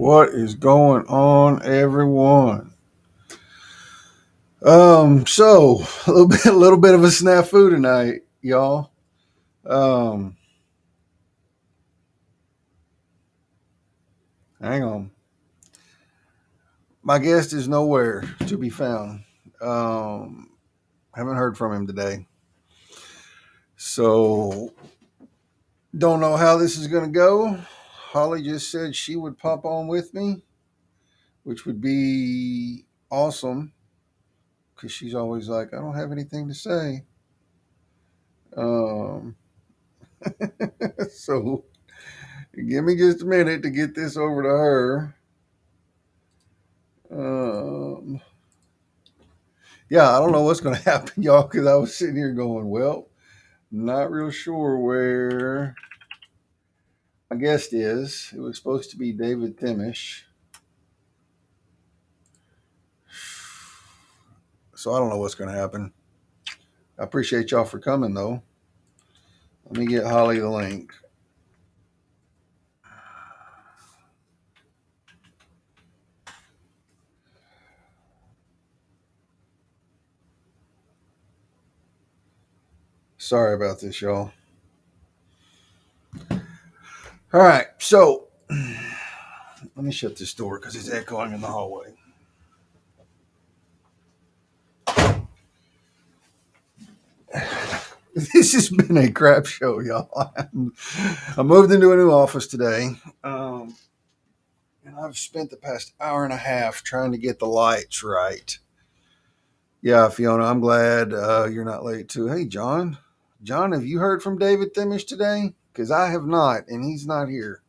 What is going on, everyone? So a little bit of a snafu tonight, y'all. Um, Hang on. My guest is nowhere to be found. Um, haven't heard from him today, so don't know how this is going to go. Holly just said she would pop on with me, which would be awesome because she's always like, "I don't have anything to say." Um, so give me just a minute to get this over to her. Um, yeah, I don't know what's going to happen, y'all, because I was sitting here going, well, not real sure where my guest is. It was supposed to be David Thimish. So I don't know what's going to happen. I appreciate y'all for coming, though. Let me get Holly the link. Sorry about this, y'all. All right, so let me shut this door because it's echoing in the hallway. This has been a crap show, y'all. I moved into a new office today, and I've spent the past hour and a half trying to get the lights right. Yeah, Fiona, I'm glad you're not late too. Hey, John. John, have you heard from David Thimish today? Because I have not, and he's not here.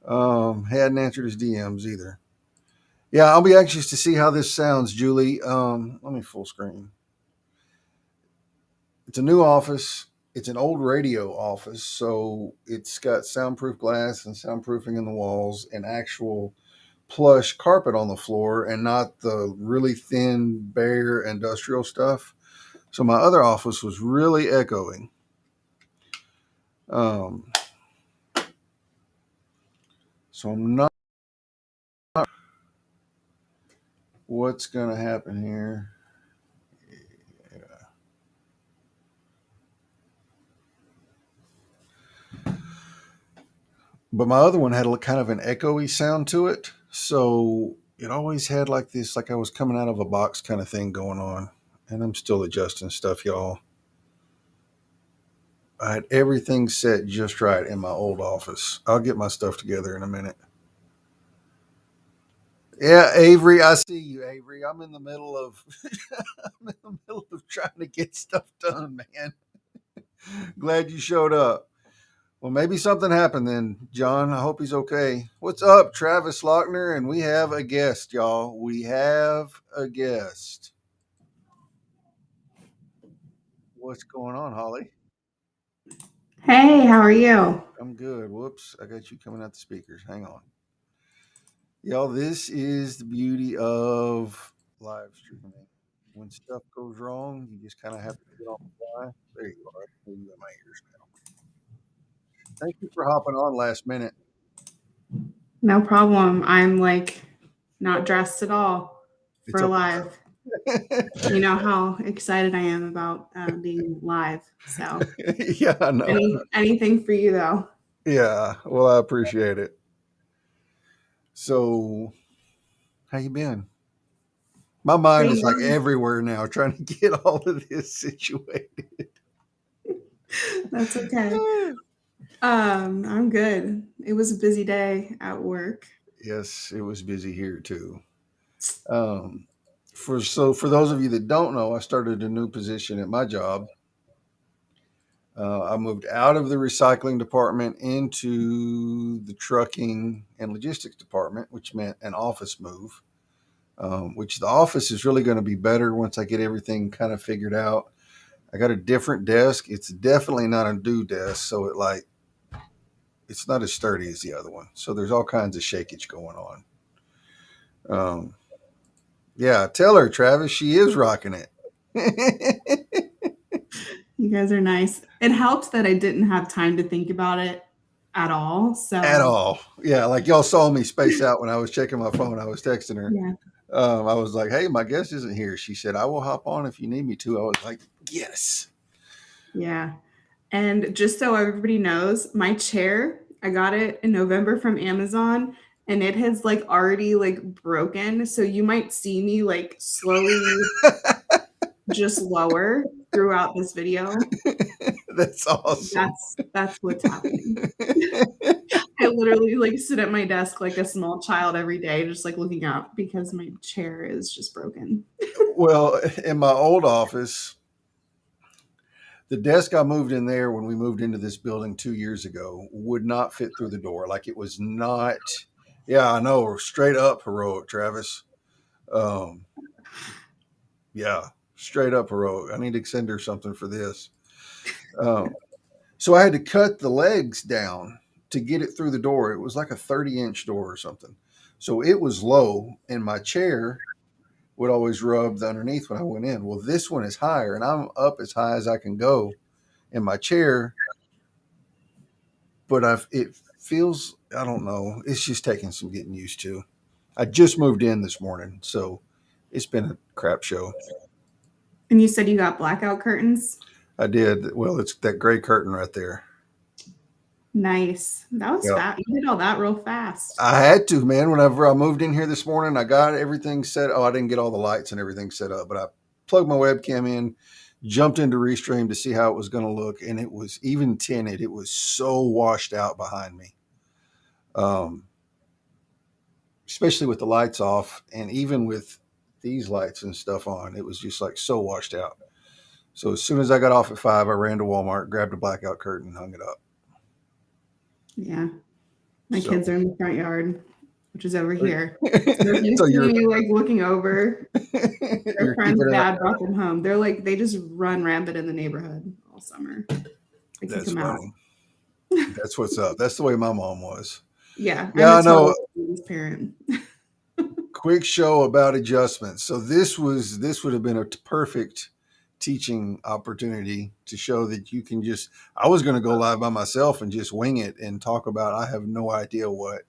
Hadn't answered his DMs either. Yeah, I'll be anxious to see how this sounds, Julie. Let me full screen. It's a new office. It's an old radio office, so it's got soundproof glass and soundproofing in the walls and actual plush carpet on the floor and not the really thin, bare industrial stuff. So my other office was really echoing. Um, so I'm not what's going to happen here. But my other one had a kind of an echoey sound to it. So it always had like this, like I was coming out of a box kind of thing going on. And I'm still adjusting stuff, y'all. I had everything set just right in my old office. I'll get my stuff together in a minute. Yeah, Avery, I see you, Avery. I'm in the middle of I'm in the middle of trying to get stuff done, man. Glad you showed up. Well, maybe something happened then, John. I hope he's okay. What's up, Travis Lochner? And we have a guest, y'all. We have a guest. What's going on, Holly? Hey, how are you? I'm good. Whoops, I got you coming out the speakers. Hang on. Y'all, this is the beauty of live streaming. When stuff goes wrong, you just kind of have to get on the fly. There you are. I can hear you in my ears now. Thank you for hopping on last minute. No problem. I'm like not dressed at all It's for okay. live. You know how excited I am about being live. So Yeah, I know. anything for you though. Yeah, well, I appreciate it. So, how you been? My mind Pretty is like good. everywhere now, trying to get all of this situated. That's okay. I'm good. It was a busy day at work. Yes, it was busy here too. Um, for those of you that don't know, I started a new position at my job. I moved out of the recycling department into the trucking and logistics department, which meant an office move. Which the office is really going to be better once I get everything kind of figured out. I got a different desk. It's definitely not a do desk, so it's not as sturdy as the other one. So there's all kinds of shakage going on. Um, yeah, tell her, Travis, she is rocking it. You guys are nice. It helps that I didn't have time to think about it. at all. at So all. Yeah, like y'all saw me space out when I was checking my phone. I was texting her. yeah, I was like, "Hey, my guest isn't here." She said, "I will hop on if you need me to." I was like, "Yes." yeah. And just so everybody knows, my chair, I got it in November from Amazon and it has like already like broken. So you might see me like slowly just lower throughout this video. That's awesome. That's what's happening. I literally like sit at my desk like a small child every day, just like looking up because my chair is just broken. Well, in my old office, the desk I moved in there when we moved into this building 2 years ago would not fit through the door. Like it was not. Yeah, I know. Straight up heroic, Travis. Um, yeah, straight up heroic. I need to send her something for this. Um, so I had to cut the legs down to get it through the door. It was like a 30-inch door or something. So it was low, and my chair would always rub the underneath when I went in. Well, this one is higher, and I'm up as high as I can go in my chair, but it feels, I don't know, it's just taking some getting used to. I just moved in this morning, so it's been a crap show. And you said you got blackout curtains? I did. Well, it's that gray curtain right there. Nice. That was Yep. fast. You did all that real fast. I had to, man. Whenever I moved in here this morning, I got everything set. Oh, I didn't get all the lights and everything set up, but I plugged my webcam in, jumped into Restream to see how it was going to look, and it was even tinted. It was so washed out behind me, um, especially with the lights off, and even with these lights and stuff on, it was just like so washed out. So as soon as I got off at 5, I ran to Walmart, grabbed a blackout curtain, and hung it up. Yeah. My So, kids are in the front yard, which is over here. So if you so see you're me like looking over, their you're friend's keeping an eye. dad brought them home. They're like they just run rampant in the neighborhood all summer. I kick That's them out. funny. That's what's up. That's the way my mom was. Yeah, I'm Yeah, a I know. total parent. Quick show about adjustments. So this would have been a perfect teaching opportunity to show that you can just. I was going to go live by myself and just wing it and talk about. I have no idea what.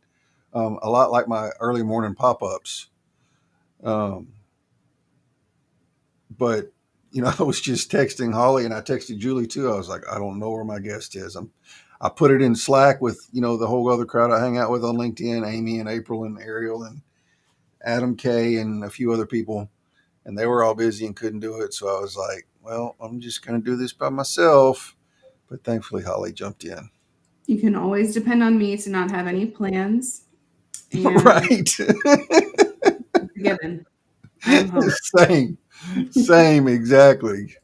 A lot like my early morning pop ups. Um, but I was just texting Holly and I texted Julie too. I was like, I don't know where my guest is. I put it in Slack with the whole other crowd I hang out with on LinkedIn, Amy and April and Ariel and Adam K and a few other people, and they were all busy and couldn't do it. So I was like, well, I'm just going to do this by myself. But thankfully, Holly jumped in. You can always depend on me to not have any plans, and Right. it's a given. I am host. Same, same, exactly.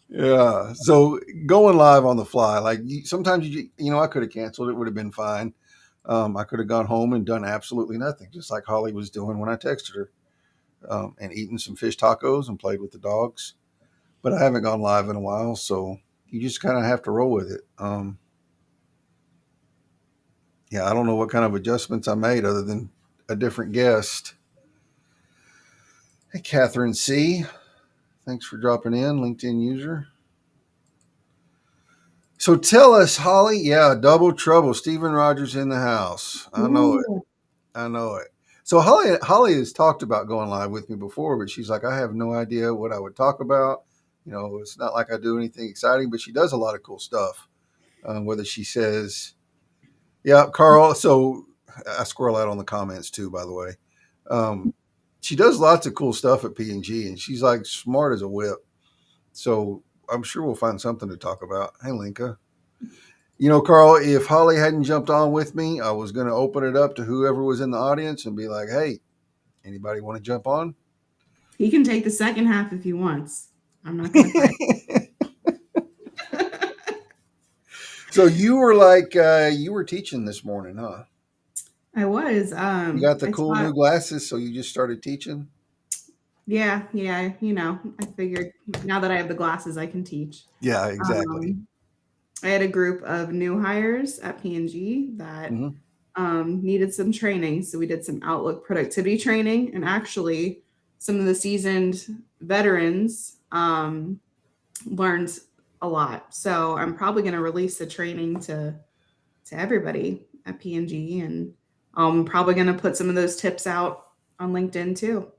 Yeah. So going live on the fly, like sometimes I could have canceled. It would have been fine. I could have gone home and done absolutely nothing, just like Holly was doing when I texted her, and eaten some fish tacos and played with the dogs. But I haven't gone live in a while, so you just kind of have to roll with it. Yeah, I don't know what kind of adjustments I made other than a different guest. Hey, Catherine C. Thanks for dropping in, LinkedIn user. So tell us, Holly. Yeah, double trouble. Steven Rogers in the house. I know it. Ooh, I know it. So Holly has talked about going live with me before, but she's like, I have no idea what I would talk about. It's not like I do anything exciting, but she does a lot of cool stuff. Whether she says, yeah, Carl. So I squirrel out on the comments too, by the way. Um, she does lots of cool stuff at P&G, and she's like smart as a whip. So I'm sure we'll find something to talk about. Hey, Linka. Carl, if Holly hadn't jumped on with me, I was going to open it up to whoever was in the audience and be like, hey, anybody want to jump on? he can take the second half if he wants. I'm not going to fight. So you were like, you were teaching this morning, huh? I was. You got the I cool taught. new glasses, so you just started teaching? Yeah, yeah. I figured now that I have the glasses, I can teach. Yeah, exactly. Um, I had a group of new hires at P&G that Mm-hmm. needed some training. So we did some Outlook productivity training, and actually, some of the seasoned veterans learned a lot. So I'm probably going to release the training to to everybody at P&G, and I'm probably going to put some of those tips out on LinkedIn too.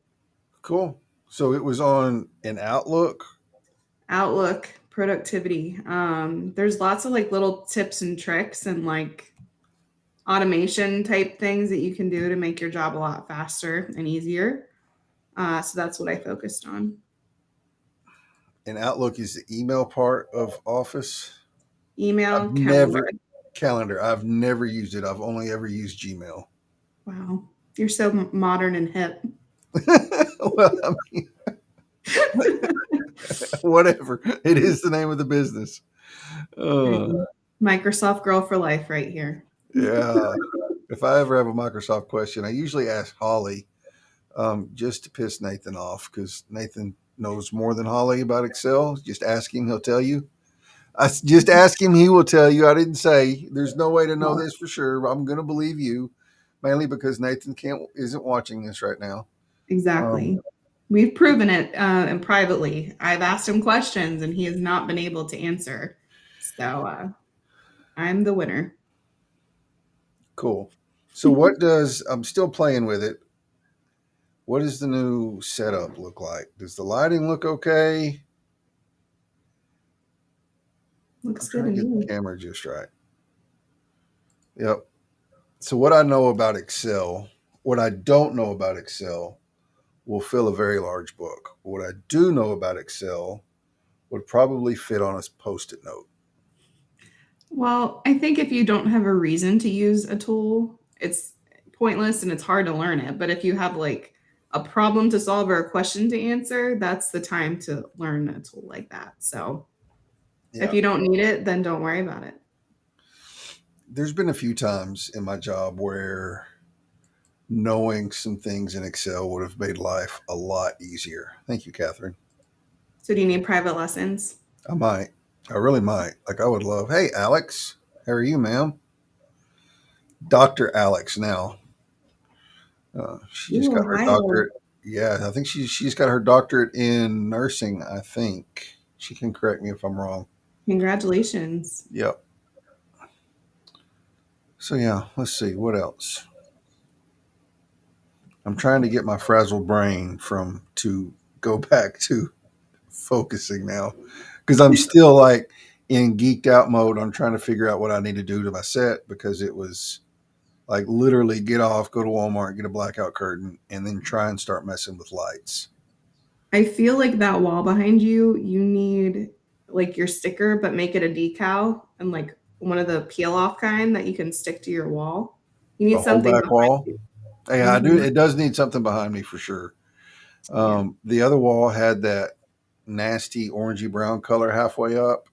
Cool. So it was on an Outlook. Outlook, productivity. There's lots of like little tips and tricks and like automation type things that you can do to make your job a lot faster and easier. So that's what I focused on. And Outlook is the email part of Office. I've Email, calendar. never calendar. I've never used it. I've only ever used Gmail. Wow. You're so modern and hip. Well, I mean, whatever. It is the name of the business. Hey, Uh, Microsoft girl for life right here. yeah. If I ever have a Microsoft question, I usually ask Holly, just to piss Nathan off, because Nathan knows more than Holly about Excel. Just ask him; he'll tell you. Just ask him; he will tell you. I didn't say. There's no way to know Well, this for sure. I'm going to believe you, mainly because Nathan can't isn't watching this right now. Um, exactly. We've proven it and privately. I've asked him questions and he has not been able to answer. So I'm the winner. cool. So, what does I'm still playing with it? What does the new setup look like? Does the lighting look okay? I'm Looks good to trying to get the me. camera just right. Yep. So, what I know about Excel, what I don't know about Excel, will fill a very large book. What I do know about Excel would probably fit on a post it note. Well, I think if you don't have a reason to use a tool, it's pointless and it's hard to learn it. But if you have like a problem to solve or a question to answer, that's the time to learn a tool like that. So if Yeah. you don't need it, then don't worry about it. There's been a few times in my job where knowing some things in Excel would have made life a lot easier. Thank you, Catherine. So do you need private lessons? I might. I really might. Like, I would love, hey, Alex, how are you, ma'am? Dr. Alex now. She just got Ooh, her hi. doctorate. Yeah, I think she's got her doctorate in nursing, I think. She can correct me if I'm wrong. Congratulations. Yep. So, yeah, let's see. What else? I'm trying to get my frazzled brain from to go back to focusing now because I'm still like in geeked out mode. I'm trying to figure out what I need to do to my set because it was like literally get off, go to Walmart, get a blackout curtain, and then try and start messing with lights. I feel like that wall behind you, you need like your sticker, but make it a decal and like one of the peel off kind that you can stick to your wall. You A need whole something back behind wall. you. Hey, I do. Hmm. It does need something behind me for sure. Yeah. The other wall had that nasty orangey brown color halfway up,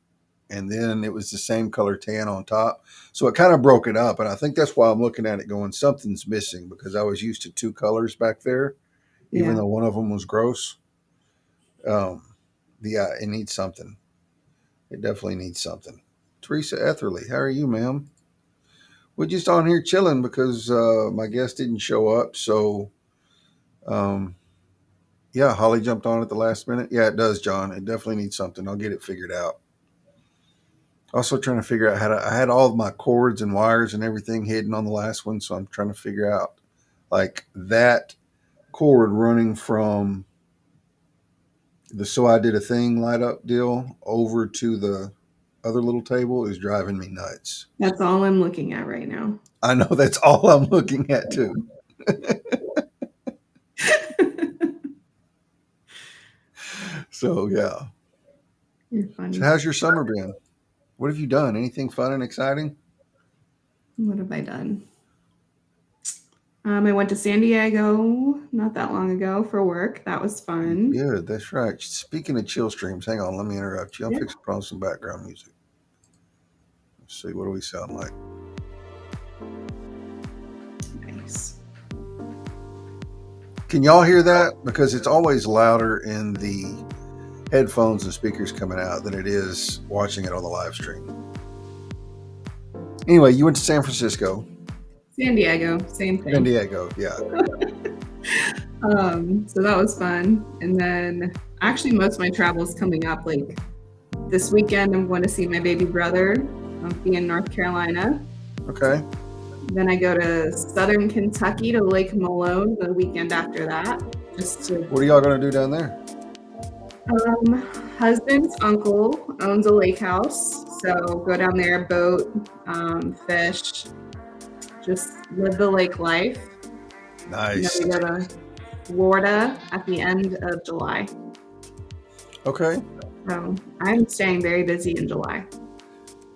and then it was the same color tan on top. So it kind of broke it up, and I think that's why I'm looking at it going something's missing because I was used to two colors back there, even Yeah. though one of them was gross. Um, yeah, it needs something. It definitely needs something. Teresa Etherly, how are you, ma'am? We're just on here chilling because my guest didn't show up. So, um, yeah, Holly jumped on at the last minute. Yeah, it does, John. It definitely needs something. I'll get it figured out. Also, trying to figure out how to. I had all of my cords and wires and everything hidden on the last one, so I'm trying to figure out like that cord running from the "So I Did a Thing" light up deal over to the other little table is driving me nuts. That's all I'm looking at right now. I know that's all I'm looking at too. So yeah. You're So funny. how's your summer been? What have you done? Anything fun and exciting? What have I done? I went to San Diego not that long ago for work. That was fun. Good, that's right. Speaking of chill streams, hang on, let me interrupt you. I'm Yeah. fixing to put on some background music. Let's see, what do we sound like? Nice. Can y'all hear that? Because it's always louder in the headphones and speakers coming out than it is watching it on the live stream. Anyway, you went to San Francisco. San Diego, same San thing. Diego, yeah. So that was fun. And then actually most of my travel is coming up. Like this weekend, I'm going to see my baby brother. I'll be in North Carolina. Okay. Then I go to southern Kentucky to Lake Malone the weekend after that. Just to What are y'all gonna do down there? husband's uncle owns a lake house, so go down there, boat, fish, just live the lake life. And then Nice. we go to Florida at the end of July. Okay. So I'm staying very busy in July.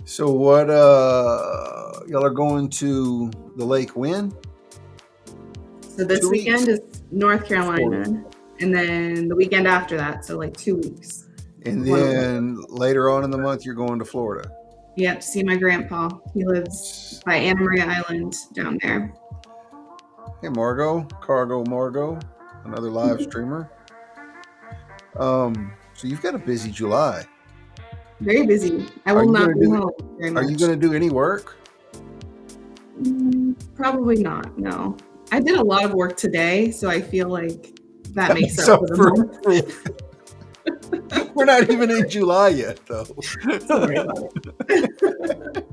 So what? Y'all are going to the lake when? So this 2 weeks. weekend is North Carolina, Florida. and then the weekend after that, so like 2 weeks. And then later on in the month, you're going to Florida. Yep, see my grandpa. He lives by Anna Maria Island down there. Hey, Margot, Cargo Margot, another live streamer. So you've got a busy July. Very busy. I will not be home very much. Are you going to do any work? Probably not. No, I did a lot of work today, so I feel like that makes up for the month. We're not even in July yet, though. Sorry about it.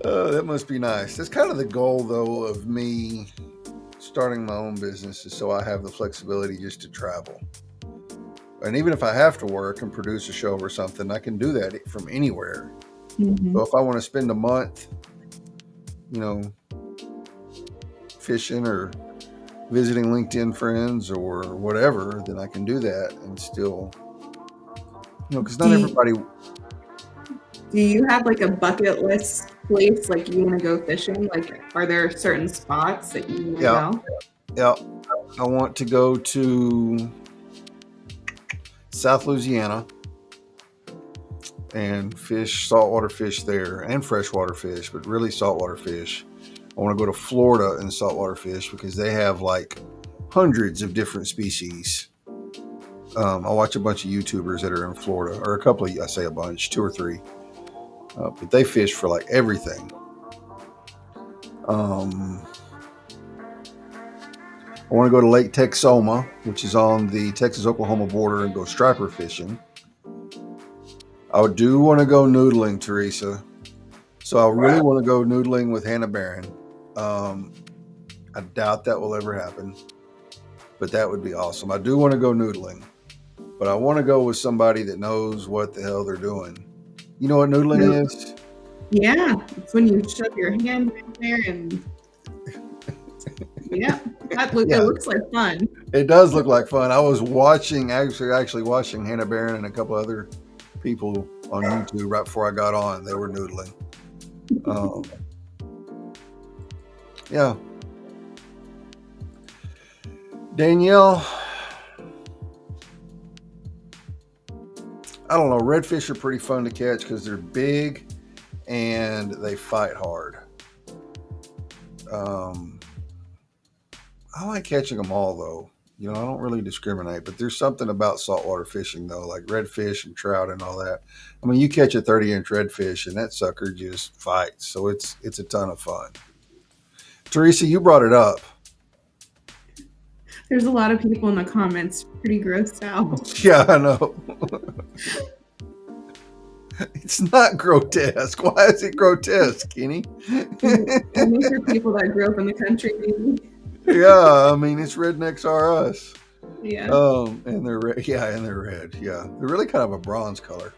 Oh, that must be nice. That's kind of the goal, though, of me starting my own business, is so I have the flexibility just to travel. And even if I have to work and produce a show or something, I can do that from anywhere. Mm-hmm. So if I want to spend a month, fishing or visiting LinkedIn friends or whatever, then I can do that and still, because not everybody. Do you have like a bucket list place, like you want to go fishing? Like, are there certain spots that you want to go? Yeah. I want to go to South Louisiana and fish saltwater fish there and freshwater fish, but really saltwater fish. I want to go to Florida and saltwater fish because they have like hundreds of different species. I watch a bunch of YouTubers that are in Florida, or a couple of, I say a bunch, 2 or 3. But they fish for like everything. I want to go to Lake Texoma, which is on the Texas-Oklahoma border, and go striper fishing. I do want to go noodling, Teresa. So I really want to go noodling with Hannah Barron. I doubt that will ever happen, but that would be awesome. I do want to go noodling, but I want to go with somebody that knows what the hell they're doing. You know what noodling is? Yeah, it's when you shove your hand in there and it looks like fun. It does look like fun. I was actually watching Hannah Barron and a couple other people on YouTube right before I got on. They were noodling. Yeah. Danielle, I don't know. Redfish are pretty fun to catch because they're big and they fight hard. I like catching them all, though. I don't really discriminate, but there's something about saltwater fishing, though, like redfish and trout and all that. I mean, you catch a 30-inch redfish and that sucker just fights. So it's a ton of fun. Teresa, you brought it up. There's a lot of people in the comments pretty grossed out. Yeah, I know. It's not grotesque. Why is it grotesque, Kenny? Only for people that grew up in the country, maybe. Yeah, I mean, it's rednecks are us. Yeah. And they're red. Yeah, and they're red. Yeah, they're really kind of a bronze color.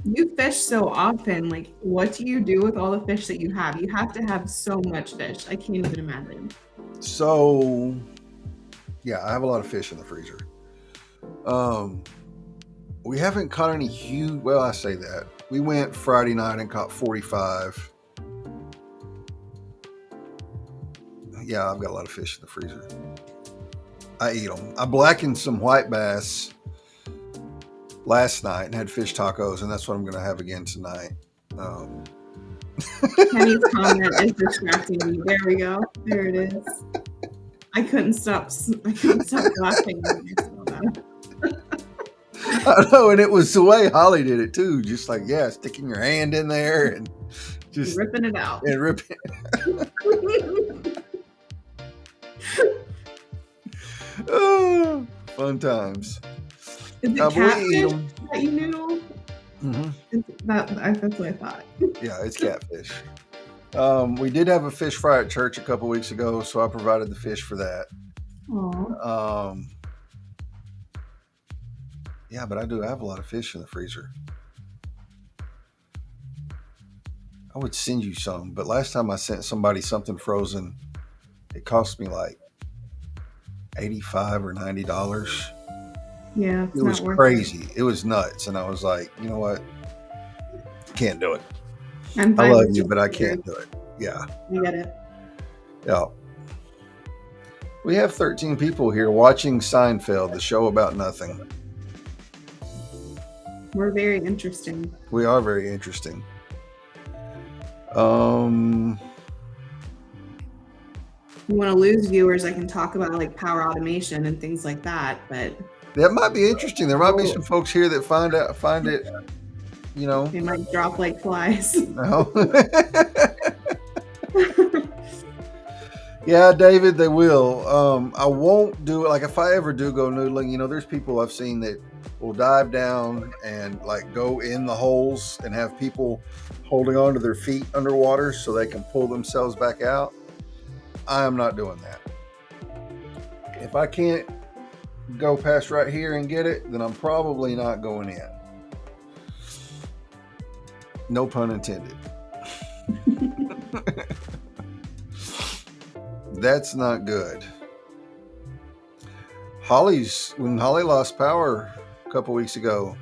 You fish so often. Like, what do you do with all the fish that you have? You have to have so much fish. I can't even imagine. So, yeah, I have a lot of fish in the freezer. We haven't caught any huge. Well, I say that. We went Friday night and caught 45. Yeah, I've got a lot of fish in the freezer. I eat them. I blackened some white bass last night and had fish tacos, and that's what I'm going to have again tonight. Kenny's comment is distracting me. There we go. There it is. I couldn't stop laughing when I saw that. I know, and it was the way Holly did it too. Just like, sticking your hand in there and just ripping it out. And ripping. Oh, fun times. Is it catfish that you noodle? Hmm. That's what I thought. Yeah, it's catfish. We did have a fish fry at church a couple weeks ago, so I provided the fish for that. Oh, Um, yeah, but I do have a lot of fish in the freezer. I would send you some, but last time I sent somebody something frozen, it cost me like 85 or $90. yeah, It it's was not worth it. crazy. It was nuts, and I was like, you know what? Can't do it. I'm I fine love with you, just but I ordering. can't do it. Yeah, I get it. yeah. We have 13 people here watching Seinfeld, the show about nothing. We're very interesting. We are very interesting. Um, If you want to lose viewers, I can talk about like power automation and things like that, but that might be interesting. There might be oh, some folks here that find it, you know. they might drop like flies. No. Yeah, David, they will. I won't do it. Like if I ever do go noodling, there's people I've seen that will dive down and like go in the holes and have people holding on to their feet underwater so they can pull themselves back out. I am not doing that. If I can't go past right here and get it, then I'm probably not going in. No pun intended. That's not good. When Holly lost power a couple weeks ago,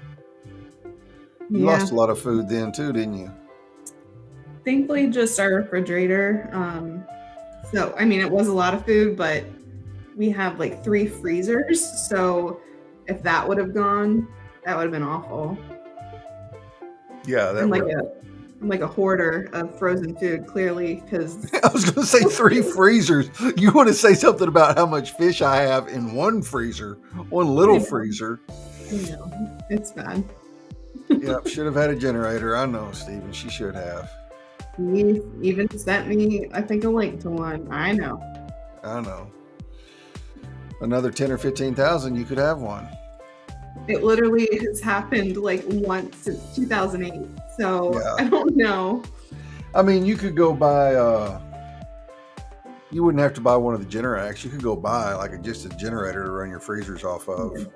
you Yeah, lost a lot of food then too, didn't you? thankfully, just our refrigerator. So I mean, it was a lot of food, but we have like 3 freezers. So if that would have gone, that would have been awful. Yeah, I'm that like would. a hoarder of frozen food, clearly, because I was going to say 3 freezers. You want to say something about how much fish I have in one freezer, one little I freezer? know it's bad. Yep, should have had a generator. I know, Steven. She should have. He even sent me, I think, a link to one. I know. I know. Another 10 or 15,000, you could have one. It literally has happened like once since 2008. So Yeah. I don't know. I mean, you could go buy. You wouldn't have to buy one of the Generacs. You could go buy like just a generator to run your freezers off of.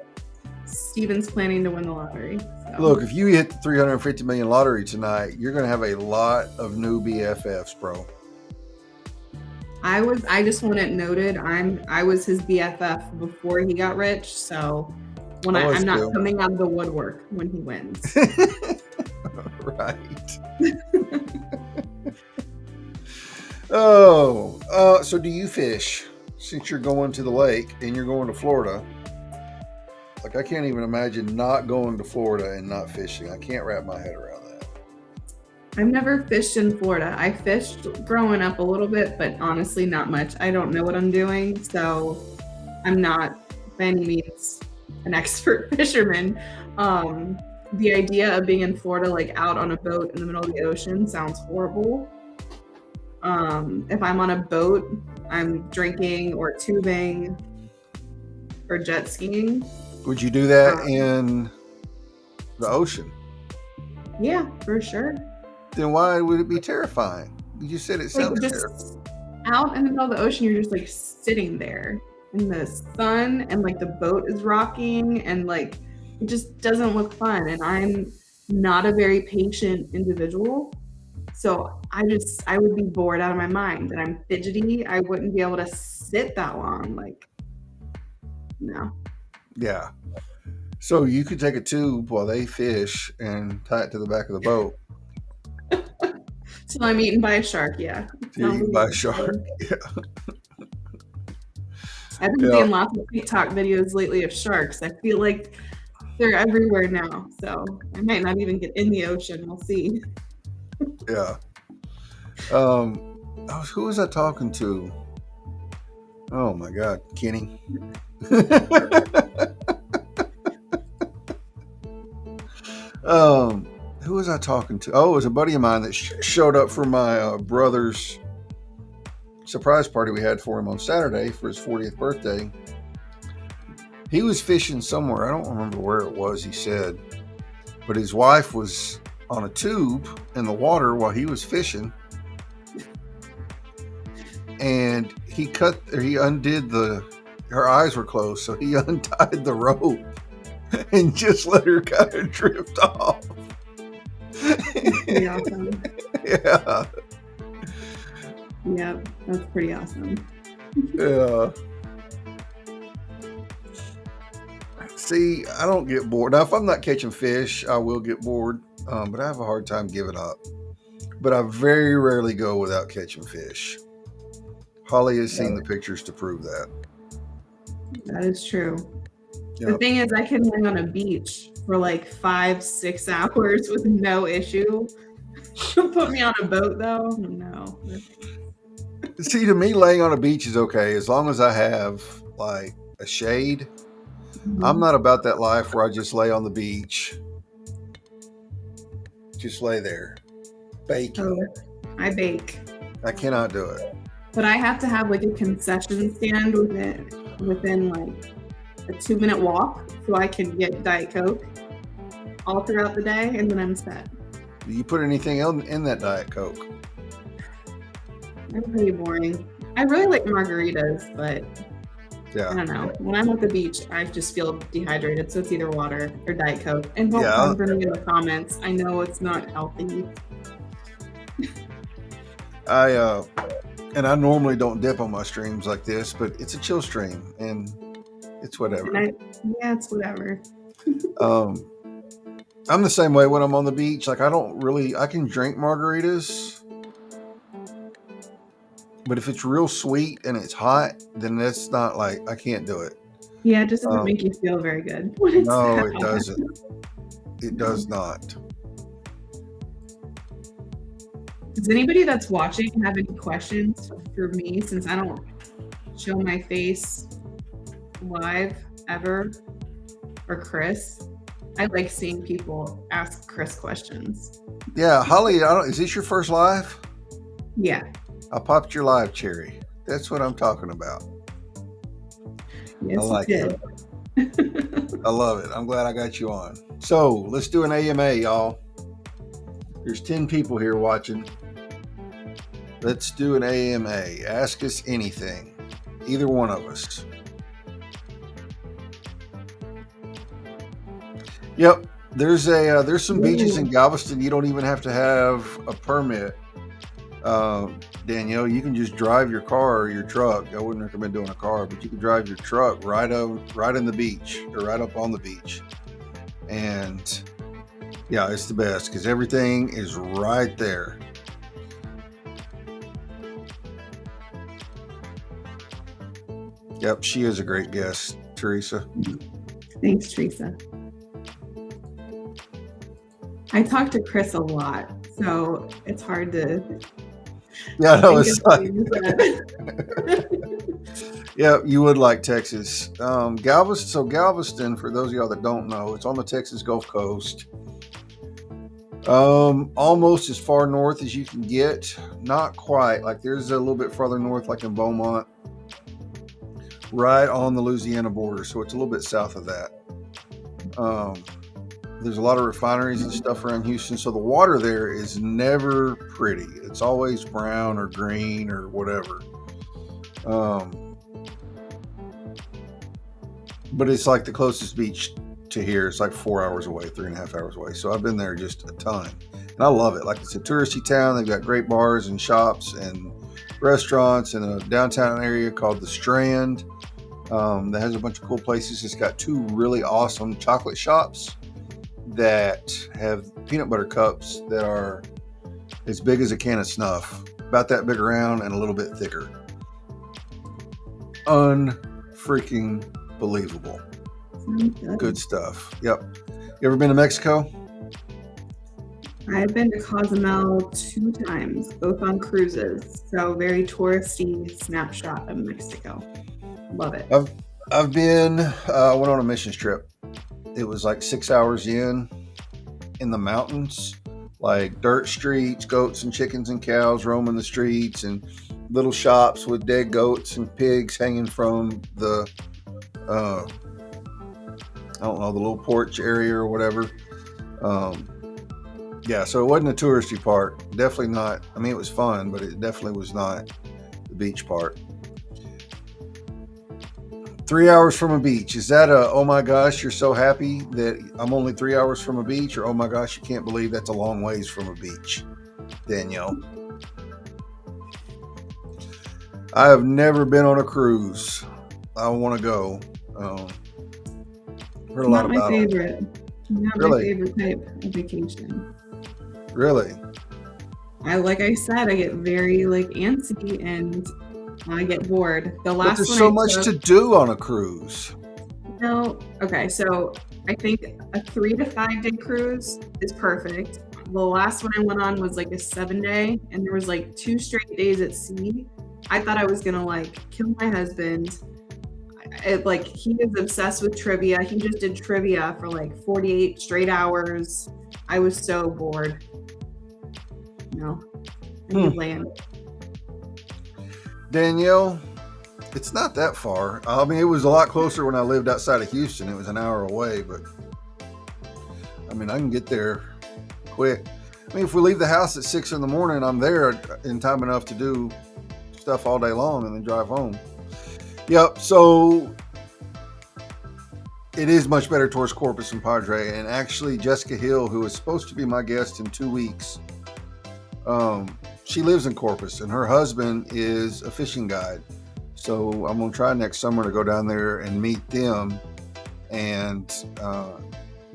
Steven's planning to win the lottery. So. Look, if you hit the 350 million lottery tonight, you're going to have a lot of new BFFs, bro. I just want it noted. I was his BFF before he got rich. So when I was I'm not too. coming out of the woodwork when he wins. Right. Oh, so do you fish since you're going to the lake and you're going to Florida? Like, I can't even imagine not going to Florida and not fishing. I can't wrap my head around that. I've never fished in Florida. I fished growing up a little bit, but honestly, not much. I don't know what I'm doing. So I'm not by any means an expert fisherman. The idea of being in Florida, like out on a boat in the middle of the ocean, sounds horrible. If I'm on a boat, I'm drinking or tubing or jet skiing. Would you do that Um, in the ocean? yeah, for sure. Then why would it be terrifying? You said it Like sounded terrifying. just out in the middle of the ocean, you're just like sitting there in the sun and like the boat is rocking and like it just doesn't look fun. And I'm not a very patient individual. So I would be bored out of my mind and I'm fidgety. I wouldn't be able to sit that long. Like, no. Yeah. So you could take a tube while they fish and tie it to the back of the boat. So I'm eaten by a shark, yeah. You're Sounds eaten by a like shark. Yeah. I've been Yeah. seeing lots of TikTok videos lately of sharks. I feel like they're everywhere now. So I might not even get in the ocean. We'll see. Yeah. Who was I talking to? Oh my God, Kenny. Who was I talking to? Oh, it was a buddy of mine that showed up for my brother's surprise party we had for him on Saturday for his 40th birthday. He was fishing somewhere. I don't remember where it was, he said. but his wife was on a tube in the water while he was fishing, and he undid her eyes were closed, so he untied the rope and just let her kind of drift off. Pretty awesome. Yeah. Yep, that's pretty awesome. Yeah. See, I don't get bored. Now, if I'm not catching fish, I will get bored, but I have a hard time giving up. But I very rarely go without catching fish. Holly has seen the pictures to prove that. That is true. Yep. The thing is, I can lay on a beach for like 5-6 hours with no issue. Put me on a boat, though? No. See, to me, laying on a beach is okay as long as I have like a shade. Mm-hmm. I'm not about that life where I just lay on the beach. Just lay there. Baking. Oh, I bake. I cannot do it. But I have to have like a concession stand within like a 2-minute walk so I can get Diet Coke all throughout the day, and then I'm set. Do you put anything in that Diet Coke? I'm pretty boring. I really like margaritas, but yeah, I don't know. When I'm at the beach, I just feel dehydrated, so it's either water or Diet Coke. And don't come for me in the comments. I know it's not healthy. I normally don't dip on my streams like this, but it's a chill stream, and it's whatever. Yeah, it's whatever. I'm the same way when I'm on the beach. Like, I can drink margaritas, but if it's real sweet and it's hot, then that's not like, I can't do it. Yeah, it just doesn't make you feel very good. No, it doesn't. It does not. Does anybody that's watching have any questions for me, since I don't show my face live ever? Or Chris? I like seeing people ask Chris questions. Yeah, Holly, is this your first live? Yeah. I popped your live cherry. That's what I'm talking about. Yes, I like it. I love it. I'm glad I got you on. So let's do an AMA, y'all. There's 10 people here watching. Let's do an AMA. Ask us anything. Either one of us. Yep. There's some beaches in Galveston you don't even have to have a permit. Danielle, you can just drive your car or your truck. I wouldn't recommend doing a car, but you can drive your truck right in the beach or right up on the beach. And yeah, it's the best because everything is right there. Yep, she is a great guest, Teresa. Thanks, Teresa. I talk to Chris a lot, so it's hard to. Yeah, no, it's like. Yeah, you would like Texas. Galveston. So Galveston, for those of y'all that don't know, it's on the Texas Gulf Coast. Almost as far north as you can get. Not quite. Like there's a little bit farther north, like in Beaumont, right on the Louisiana border. So it's a little bit south of that. There's a lot of refineries and stuff around Houston. So the water there is never pretty. It's always brown or green or whatever. But it's like the closest beach to here. It's like 4 hours away, 3.5 hours away. So I've been there just a ton. And I love it. Like it's a touristy town. They've got great bars and shops and restaurants in a downtown area called the Strand. That has a bunch of cool places. It's got 2 really awesome chocolate shops that have peanut butter cups that are as big as a can of snuff, about that big around and a little bit thicker. Unfreaking believable. Good stuff. Yep. You ever been to Mexico? I've been to Cozumel 2 times, both on cruises. So very touristy snapshot of Mexico. Love it. I've been, I went on a missions trip. It was like 6 hours in the mountains, like dirt streets, goats and chickens and cows roaming the streets, and little shops with dead goats and pigs hanging from the, I don't know, the little porch area or whatever. Um, yeah, so it wasn't a touristy part. Definitely not. I mean, it was fun, but it definitely was not the beach part. 3 hours from a beach. Is that a, oh my gosh, you're so happy that I'm only 3 hours from a beach? Or, oh my gosh, you can't believe that's a long ways from a beach, Danielle? I have never been on a cruise. I want to go. Heard a lot Not my about them. favorite. Not my Really? favorite type of vacation. Really? Like I said, I get very like antsy and I get bored. The But last there's one so I much took, to do on a cruise. no, okay, so I think a 3 to 5 day cruise is perfect. The last one I went on was like a 7 day, and there was like 2 straight days at sea. I thought I was gonna like kill my husband. Like he is obsessed with trivia. He just did trivia for like 48 straight hours. I was so bored. No, I Hmm. need land. Danielle, it's not that far. I mean, it was a lot closer when I lived outside of Houston. It was an hour away, but I mean, I can get there quick. I mean, if we leave the house at 6 in the morning, I'm there in time enough to do stuff all day long and then drive home. Yep. So it is much better towards Corpus and Padre. And actually, Jessica Hill, who is supposed to be my guest in 2 weeks, she lives in Corpus, and her husband is a fishing guide. So I'm gonna try next summer to go down there and meet them, and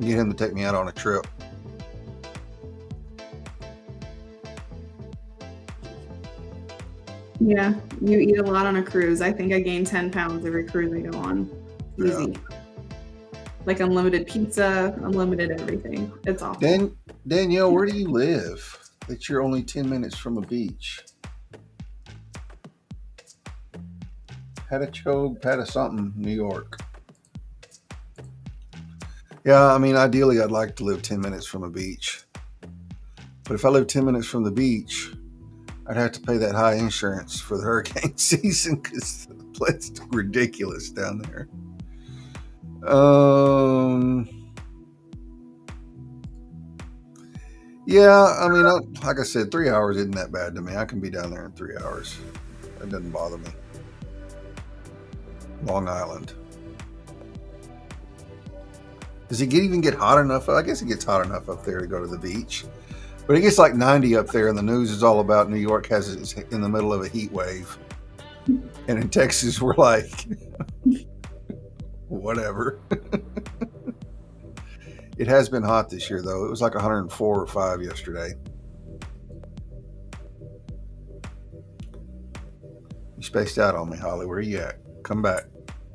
get him to take me out on a trip. Yeah, you eat a lot on a cruise. I think I gain 10 pounds every cruise I go on. Yeah. Easy. Like unlimited pizza, unlimited everything. It's awful. Danielle, where do you live? That you're only 10 minutes from a beach. Had a something, New York. Yeah, I mean, ideally, I'd like to live 10 minutes from a beach. But if I live 10 minutes from the beach, I'd have to pay that high insurance for the hurricane season because the place is ridiculous down there. Yeah, I mean, like I said, 3 hours isn't that bad to me. I can be down there in 3 hours. That doesn't bother me. Long Island. Does it even get hot enough? I guess it gets hot enough up there to go to the beach. But it gets like 90 up there, and the news is all about New York is in the middle of a heat wave. And in Texas, we're like, whatever. It has been hot this year, though. It was like 104 or 5 yesterday. You spaced out on me, Holly. Where are you at? Come back.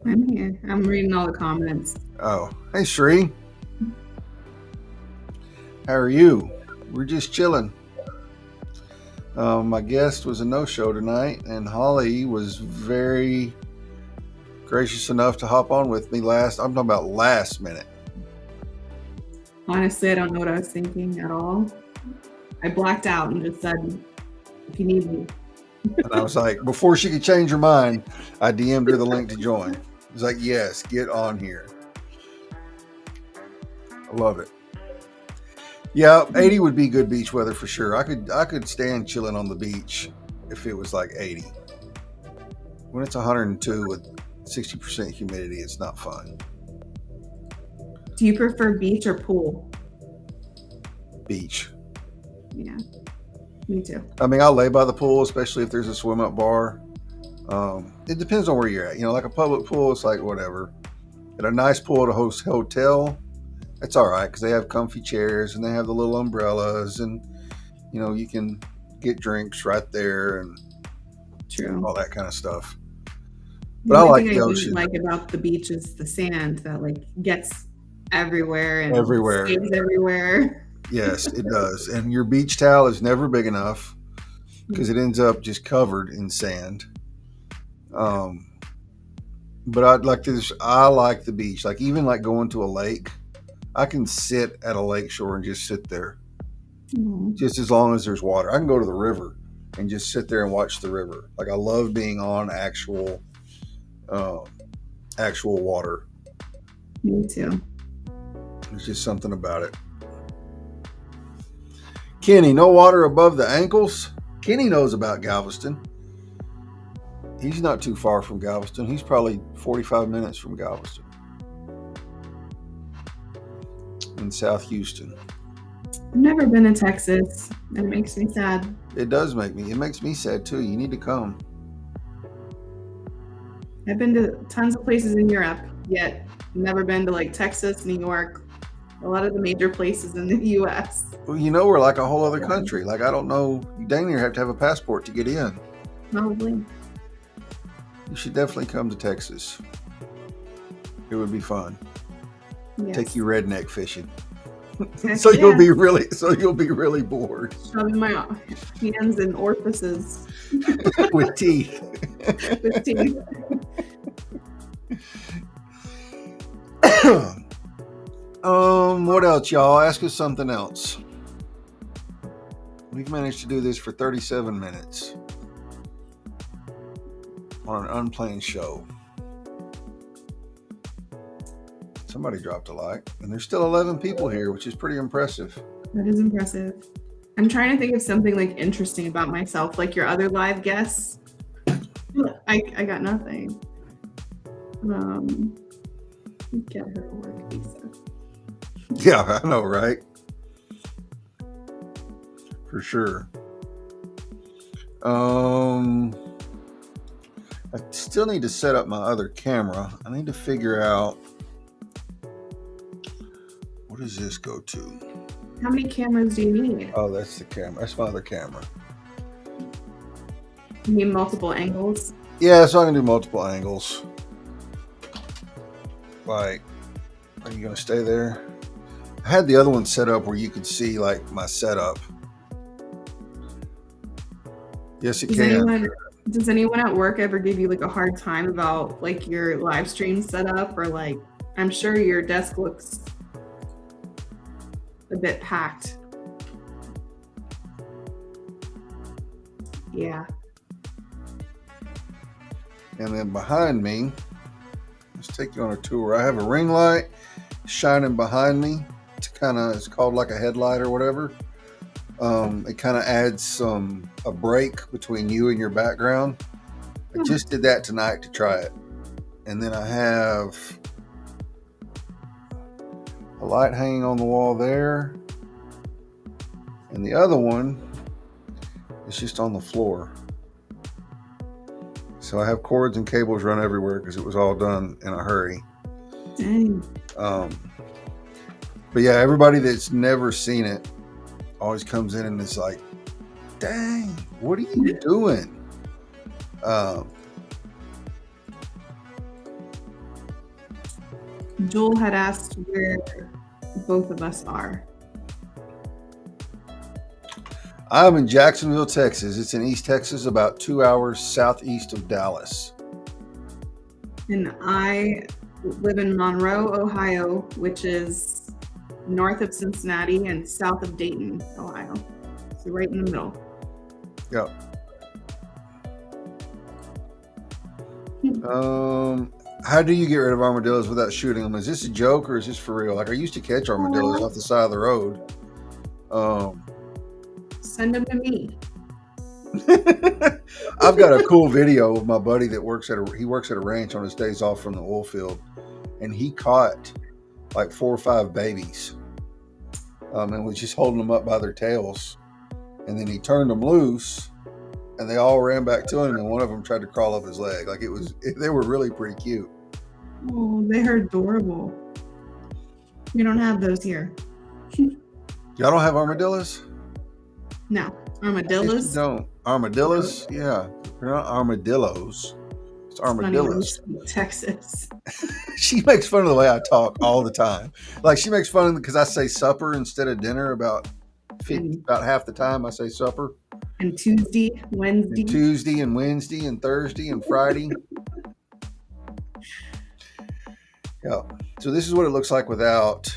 I'm here. I'm reading all the comments. Oh, hey, Shree. How are you? We're just chilling. My guest was a no-show tonight, and Holly was very gracious enough to hop on with me I'm talking about last minute. Honestly, I don't know what I was thinking at all. I blacked out and just said, if you need me. And I was like, before she could change her mind, I DM'd her the link to join. I was like, yes, get on here. I love it. Yeah, 80 would be good beach weather for sure. I could stand chilling on the beach if it was like 80. When it's 102 with 60% humidity, it's not fun. Do you prefer beach or pool? Beach. Yeah, me too. I mean, I'll lay by the pool, especially if there's a swim up bar. It depends on where you're at. You know, like a public pool, it's like whatever. At a nice pool at a hotel, it's all right because they have comfy chairs and they have the little umbrellas, and you know you can get drinks right there and True. all that kind of stuff. The But I only like thing the I don't ocean like about the beach is the sand that like gets everywhere and everywhere. stays everywhere. Yes, it does. And your beach towel is never big enough because it ends up just covered in sand. But I like the beach. Like even like going to a lake, I can sit at a lake shore and just sit there, just as long as there's water. I can go to the river and just sit there and watch the river. Like I love being on actual water. Me too. There's just something about it. Kenny, no water above the ankles? Kenny knows about Galveston. He's not too far from Galveston. He's probably 45 minutes from Galveston in South Houston. I've never been to Texas. It makes me sad. It makes me sad too. You need to come. I've been to tons of places in Europe, yet never been to like Texas, New York, a lot of the major places in the US. Well, we're like a whole other country. Like, I don't know. You dang near have to have a passport to get in. Probably. You should definitely come to Texas. It would be fun. Yes. Take you redneck fishing. Heck yeah. You'll be really bored. Shoving my hands in orifices. With teeth. With teeth. What else, y'all? Ask us something else. We've managed to do this for 37 minutes on an unplanned show. Somebody dropped a like, and there's still 11 people here, which is pretty impressive. That is impressive. I'm trying to think of something like interesting about myself, like your other live guests. I got nothing. Get her a work visa. Yeah, I know, right? For sure. I still need to set up my other camera. I need to figure out, what does this go to? How many cameras do you need? Oh, that's the camera. That's my other camera. You need multiple angles? Yeah, so I can do multiple angles. Like, are you going to stay there? I had the other one set up where you could see like my setup. Yes, it can. Does anyone at work ever give you like a hard time about like your live stream setup, or like, I'm sure your desk looks a bit packed. Yeah. And then behind me, let's take you on a tour. I have a ring light shining behind me. It's called like a headlight or whatever. It kind of adds a break between you and your background. I just did that tonight to try it. And then I have a light hanging on the wall there. And the other one is just on the floor. So I have cords and cables run everywhere because it was all done in a hurry. Dang. But yeah, everybody that's never seen it always comes in and is like, dang, what are you doing? Joel had asked where both of us are. I'm in Jacksonville, Texas. It's in East Texas, about 2 hours southeast of Dallas. And I live in Monroe, Ohio, which is north of Cincinnati and south of Dayton, Ohio. So right in the middle. Yep. How do you get rid of armadillos without shooting them? Is this a joke or is this for real? Like, I used to catch armadillos off the side of the road. Send them to me. I've got a cool video of my buddy that works at a ranch on his days off from the oil field, and he caught like 4 or 5 babies, and was just holding them up by their tails, and then he turned them loose, and they all ran back to him, and one of them tried to crawl up his leg. Like, they were really pretty cute. Oh, they are adorable. We don't have those here. Y'all don't have armadillos? No, armadillos. Don't armadillos? Yeah, they're not armadillos. It's armadillos. Texas. She makes fun of the way I talk all the time. Like, she makes fun of because I say supper instead of dinner about half the time. I say supper. And Tuesday, Wednesday. And Tuesday and Wednesday and Thursday and Friday. Yeah. So this is what it looks like without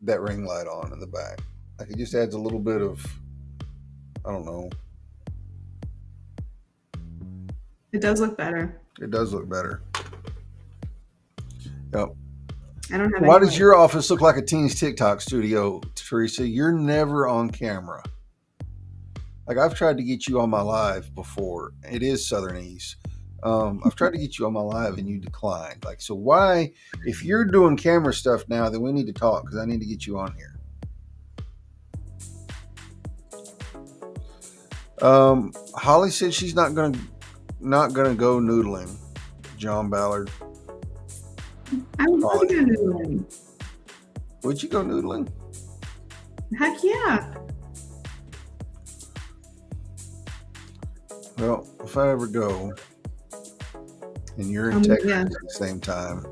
that ring light on in the back. Like, it just adds a little bit of, I don't know. It does look better. It does look better. Yep. I don't have. Why does your office look like a teen's TikTok studio? Teresa, you're never on camera. Like I've tried to get you on my live before. It is Southernese. I've tried to get you on my live and you declined. Like, so why, if you're doing camera stuff now, then we need to talk because I need to get you on here. Holly said she's not gonna go noodling. John Ballard. I would love to Holly, go noodling. would you go noodling? Heck yeah. Well, if I ever go and you're in Texas Yeah, at the same time,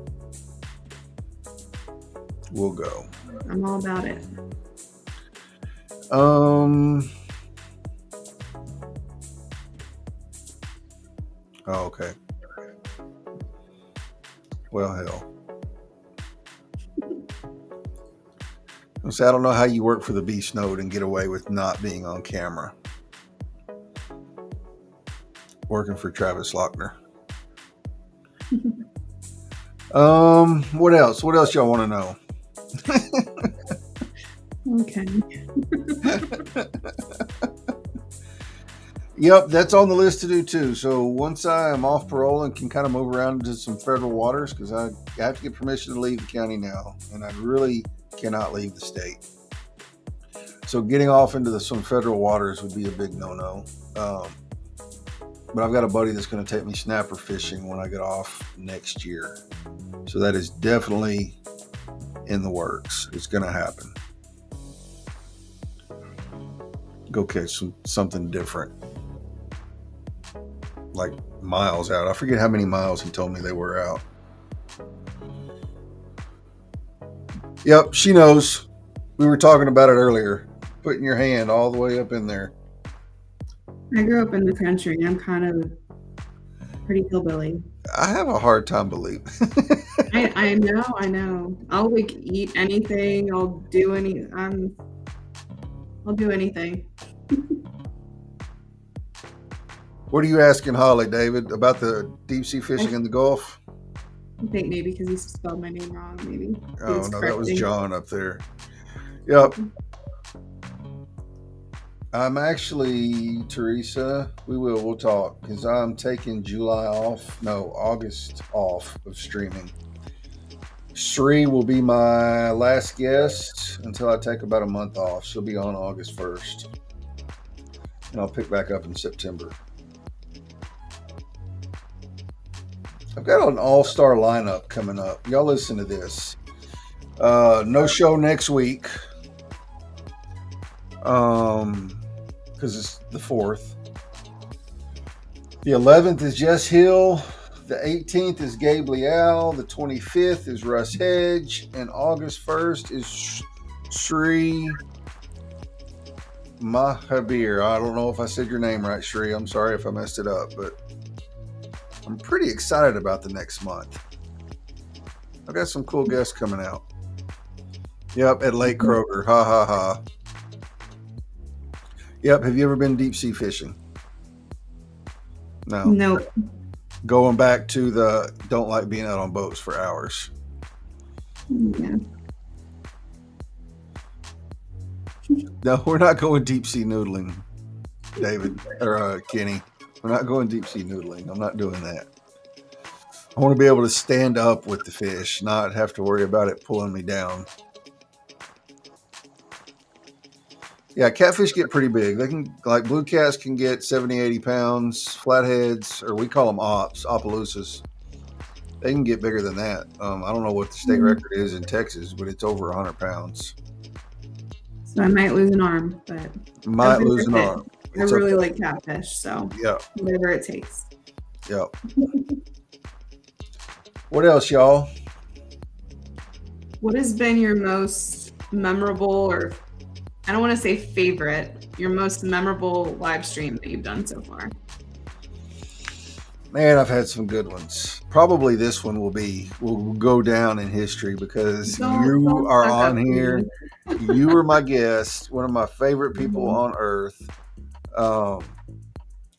we'll go. I'm all about it. Oh, okay. Well, hell. So I don't know how you work for the Beast Node and get away with not being on camera. Working for Travis Lochner. What else? What else y'all want to know? Okay. Yep, that's on the list to do too. So once I am off parole and can kind of move around into some federal waters, because I have to get permission to leave the county now, and I really cannot leave the state. So getting off into some federal waters would be a big no-no. But I've got a buddy that's going to take me snapper fishing when I get off next year. So that is definitely in the works. It's going to happen. Go catch something different. Like miles out. I forget how many miles he told me they were out. Yep, she knows. We were talking about it earlier. Putting your hand all the way up in there. I grew up in the country. I'm kind of pretty hillbilly. I have a hard time believing. I know. I'll like eat anything. I'll do anything. What are you asking Holly, David, about the deep sea fishing in the Gulf? I think maybe because he spelled my name wrong. Maybe. Oh no, that was John up there. Yep. I'm actually, Teresa, we'll talk because I'm taking August off of streaming. Sri will be my last guest until I take about a month off. She'll be on August 1st. And I'll pick back up in September. I've got an all-star lineup coming up. Y'all listen to this. No show next week. Because it's the 4th. The 11th is Jess Hill. The 18th is Gabe Leal. The 25th is Russ Hedge. And August 1st is Sri Mahabir. I don't know if I said your name right, Sri. I'm sorry if I messed it up, but I'm pretty excited about the next month. I've got some cool guests coming out. Yep, at Lake Kroger. Ha ha ha. Yep. Have you ever been deep sea fishing? No. Nope. Going back to the don't like being out on boats for hours. Yeah. No, we're not going deep sea noodling, David or Kenny. We're not going deep sea noodling. I'm not doing that. I want to be able to stand up with the fish, not have to worry about it pulling me down. Yeah, catfish get pretty big. They can, like blue cats can get 70, 80 pounds. Flatheads, or we call them Opelousas, they can get bigger than that. I don't know what the state record is in Texas, but it's over 100 pounds. So I might lose an arm, but might lose an arm. I really like catfish, so yeah, whatever it takes. Yep. What else, y'all? What has been your most memorable, or I don't want to say favorite, your most memorable live stream that you've done so far? Man, I've had some good ones. Probably this one will go down in history because you are on here. You were my guest, one of my favorite people on earth,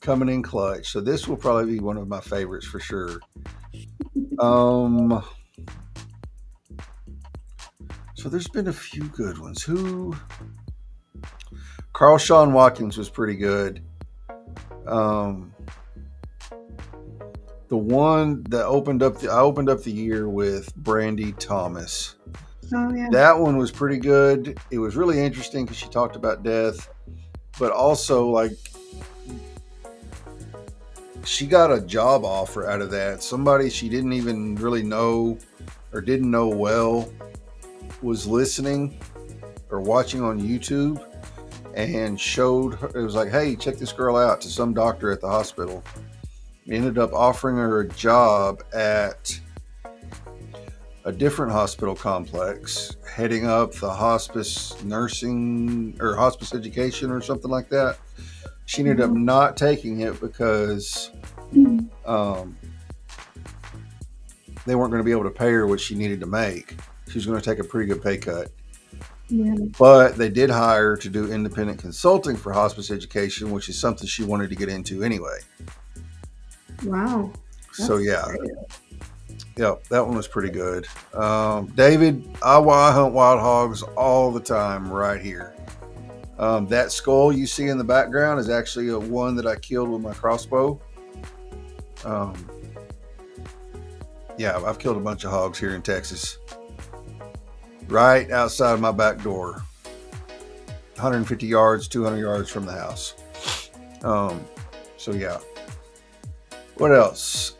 coming in clutch. So this will probably be one of my favorites for sure. So there's been a few good ones. Who? Carl Sean Watkins was pretty good. Um, the one that I opened up the year with Brandy Thomas. Oh yeah. That one was pretty good. It was really interesting because she talked about death, but also like she got a job offer out of that. Somebody she didn't even really know or didn't know well was listening or watching on YouTube and showed her, it was like, hey, check this girl out, to some doctor at the hospital. He ended up offering her a job at a different hospital complex, heading up the hospice nursing or hospice education or something like that. She ended up not taking it because um, they weren't going to be able to pay her what she needed to make. She was going to take a pretty good pay cut. Yeah. But they did hire her to do independent consulting for hospice education, which is something she wanted to get into anyway. Wow. So That's yeah, great. yep, that one was pretty good. David, I hunt wild hogs all the time right here. That skull you see in the background is actually a one that I killed with my crossbow. Um, yeah, I've killed a bunch of hogs here in Texas, right outside of my back door, 150 yards, 200 yards from the house. Um, so yeah. What else?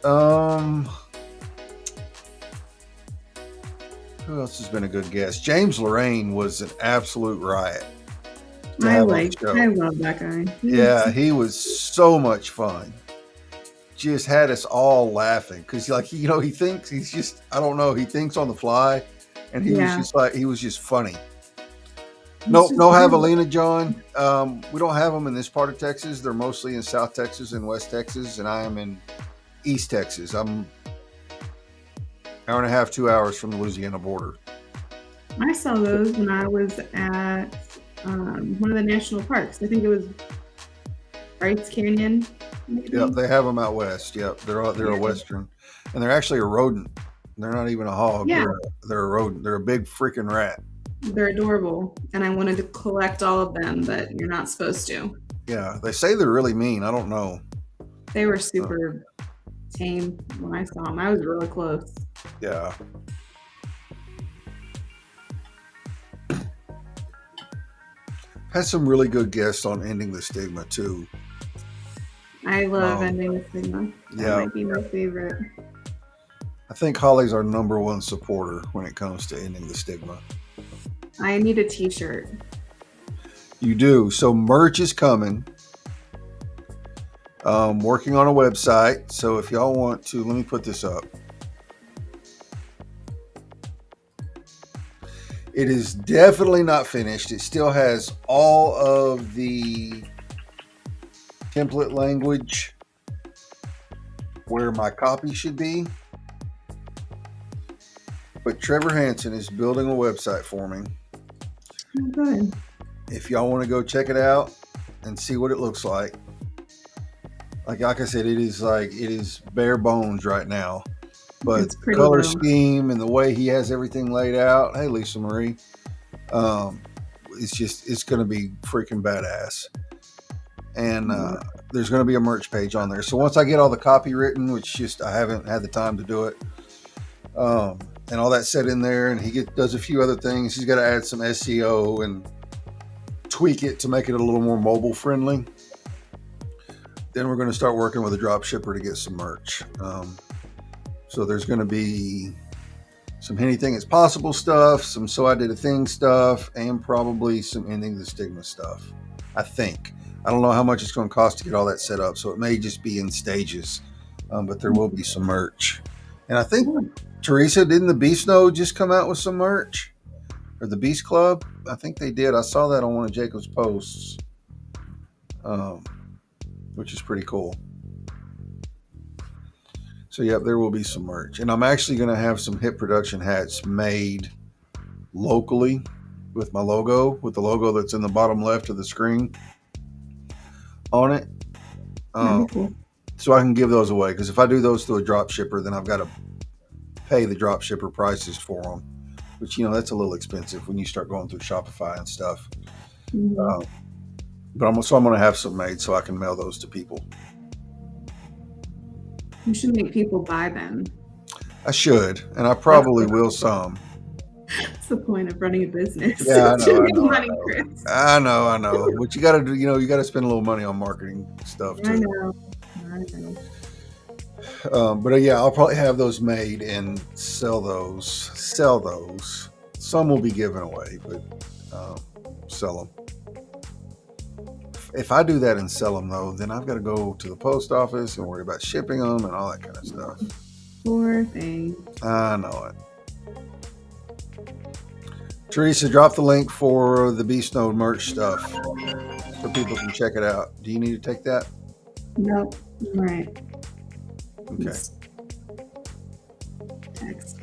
Who else has been a good guest? James Lorraine was an absolute riot to have on the I show. love that guy. Yeah, he was so much fun. Just had us all laughing because, like, he thinks he's just, I don't know, he thinks on the fly, and he was Yeah. just like, he was just funny. He's just No good. javelina, John. We don't have them in this part of Texas. They're mostly in South Texas and West Texas, and I am in East Texas. I'm hour and a half, 2 hours from the Louisiana border. I saw those when I was at one of the national parks. I think it was Bryce Canyon, Yep, maybe. they have them out west. Yep, they're a Yeah. western, and they're actually a rodent. They're not even a hog. Yeah, They're a rodent. They're a big freaking rat. they're adorable. And I wanted to collect all of them, but you're not supposed to. Yeah, they say they're really mean. I don't know. They were Uh, super tame when I saw them. I was really close. yeah, had some really good guests on ending the stigma too. I love Um, ending the stigma. That yeah, might be my favorite. I think Holly's our number one supporter when it comes to ending the stigma. I need a t-shirt. You do. So merch is coming. Working on a website. So if y'all want to, let me put this up. It is definitely not finished. It still has all of the template language where my copy should be. But Trevor Hansen is building a website for me. Oh, good. If y'all want to go check it out and see what it looks like I said, it is bare bones right now. But It's the pretty color though. scheme and the way he has everything laid out, hey Lisa Marie, um, it's going to be freaking badass. And there's going to be a merch page on there. So once I get all the copy written, which just I haven't had the time to do it, and all that set in there, and does a few other things. He's got to add some SEO and tweak it to make it a little more mobile friendly. Then we're going to start working with a drop shipper to get some merch. So there's going to be some anything is possible stuff, some so I did a thing stuff, and probably some ending the stigma stuff. I think. I don't know how much it's going to cost to get all that set up, so it may just be in stages, but there will be some merch. And I think Teresa, didn't the Beast Node just come out with some merch, or the Beast Club? I think they did. I saw that on one of Jacob's posts, which is pretty cool. So, yep, there will be some merch. And I'm actually going to have some hip production hats made locally with my logo, with the logo that's in the bottom left of the screen on it. That'd be cool. So I can give those away. Because if I do those through a drop shipper, then I've got to pay the drop shipper prices for them. which that's a little expensive when you start going through Shopify and stuff. Mhm. Uh, but I'm going to have some made so I can mail those to people. You should make people buy them. I should, and I That's probably will some. that's the point of running a business Yeah, I is to know, I make know, I money, know, Chris. I know, I know. But you got to do, you got to spend a little money on marketing stuff I too. know. I know. But yeah, I'll probably have those made and sell those. Sell those. Some will be given away, but um, sell them. If I do that and sell them though, then I've got to go to the post office and worry about shipping them and all that kind of stuff. Poor thing. I know it. Teresa, drop the link for the Beast Node merch stuff so people can check it out. Do you need to take that? Nope. I'm right. Okay. It's text.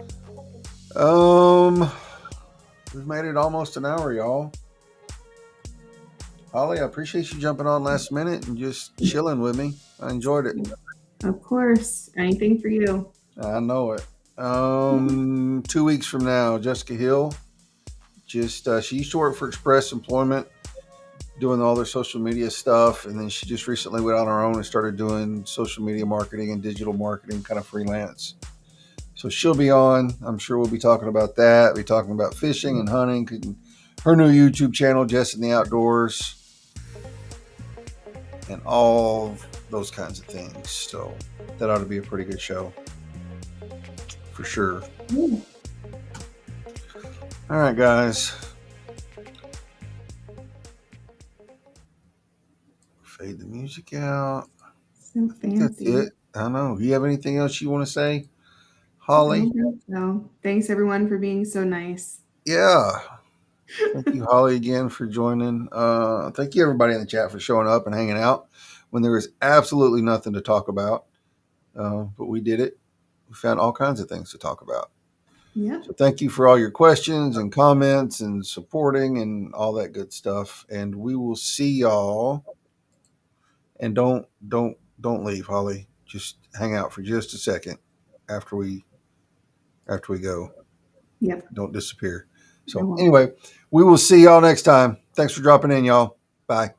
Um, we've made it almost an hour, y'all. Holly, I appreciate you jumping on last minute and just chilling with me. I enjoyed it. Of course. Anything for you. I know it. 2 weeks from now, Jessica Hill. Just she used to work for Express Employment, doing all their social media stuff, and then she just recently went on her own and started doing social media marketing and digital marketing, kind of freelance. So she'll be on. I'm sure we'll be talking about that. We'll be talking about fishing and hunting. Her new YouTube channel, Jess in the Outdoors, and all those kinds of things. So that ought to be a pretty good show for sure. Ooh, All right, guys. Fade the music out. so I think that's fancy. it. I know. Do you have anything else you want to say, I Holly? don't think so. Thanks everyone for being so nice. Yeah. Thank you, Holly, again for joining. Thank you, everybody in the chat, for showing up and hanging out when there was absolutely nothing to talk about. But we did it. We found all kinds of things to talk about. Yep. So thank you for all your questions and comments and supporting and all that good stuff. And we will see y'all. And don't leave, Holly. Just hang out for just a second after we go. Yep. Don't disappear. I So won't. anyway, we will see y'all next time. Thanks for dropping in, y'all. Bye.